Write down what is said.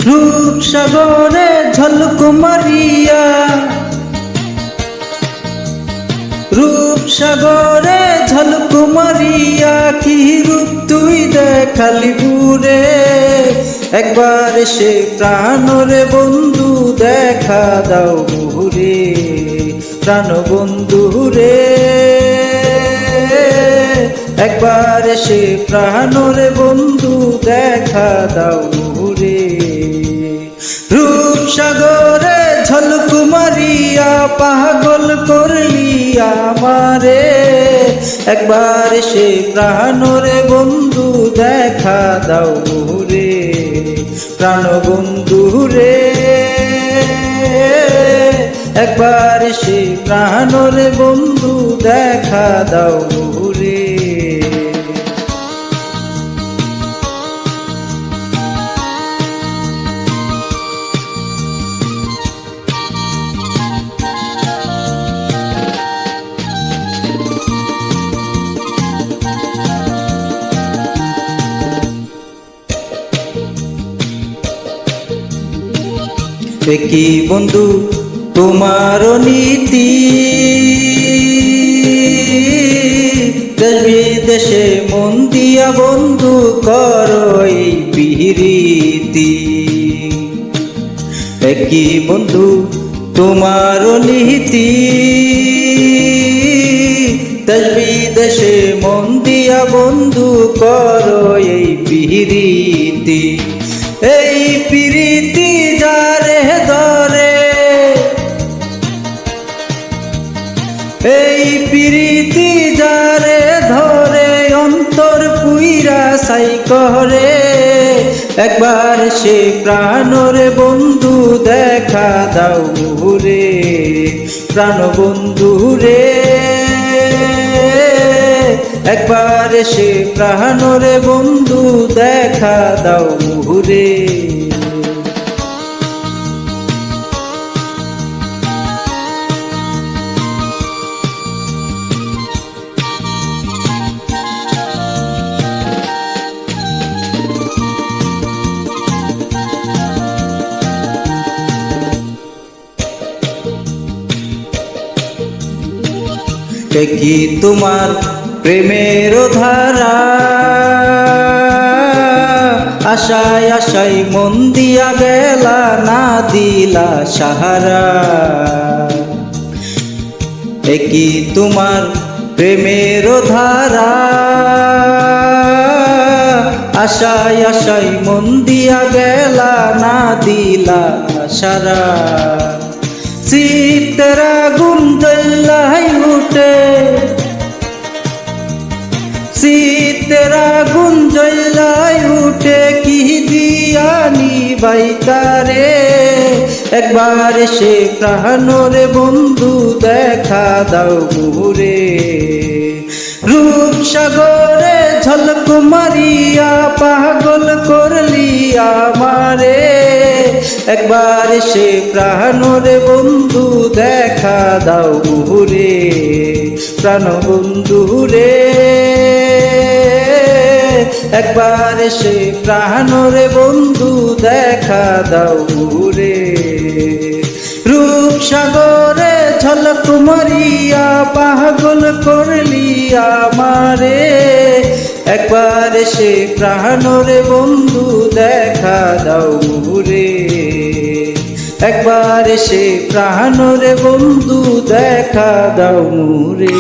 রূপসাগরে ঝলক মারিয়া, রূপসাগরে ঝলক মারিয়া কি রূপ তুই দেখালি পুরে। একবার এসে প্রাণরে বন্ধু দেখা দাও মুহুরে, প্রাণ বন্ধু রে। একবার এসে প্রাণরে বন্ধু দেখা দাও মুহুরে। রূপসাগরে ঝলক মারিয়া পাগল করলি আমারে। একবার এসে প্রাণরে বন্ধু দেখা দাও মুহুরে, প্রাণ বন্ধু রে। একবার এসে প্রাণরে বন্ধু দেখা দাও মুহুরে। কি বন্ধু তোমার নীতি, দেশ বিদেশে মন দিয়া বন্ধু করো এই পিরিতি। কি বন্ধু তোমার নীতি, দেশ বিদেশে মন দিয়া বন্ধু করো এই পিরিতি। এই পিরিতি যারে ধরে, এই পিরিতি যারে ধরে অন্তর পুইরা সাই করে। একবার সে প্রাণরে বন্ধু দেখা দাও মুহুরে, প্রাণ বন্ধু রে। একবার সে প্রাণরে বন্ধু দেখা দাও মুহুরে। কি তোমার প্রেমের ধারা, আশায় আশায় মন দিয়া গেলা না দিলা সাহারা। কি তোমার প্রেমের ধারা, আশায় আশায় মন দিয়া গেলা না দিলা সারা। শীতের আগুন জ্বলাই উঠে, শীতের আগুন জ্বলাই উঠে কি দিয়া নিবাই তারে। একবার এসে প্রাণরে বন্ধু দেখা দাও মুহুরে। রূপসাগরে ঝলক মারিয়া পাগল করলি আমারে। একবার এসে প্রাণরে বন্ধু দেখা দাও মুহুরে, প্রাণ বন্ধু রে। একবার এসে প্রাণরে বন্ধু দেখা দাও মুহুরে। রূপসাগরে ঝলক মারিয়া পাগল করলি আমারে। একবার এসে প্রাণরে বন্ধু দেখা দাও মুহুরে। একবার এসে প্রাণরে বন্ধু দেখা দাও মুহুরে।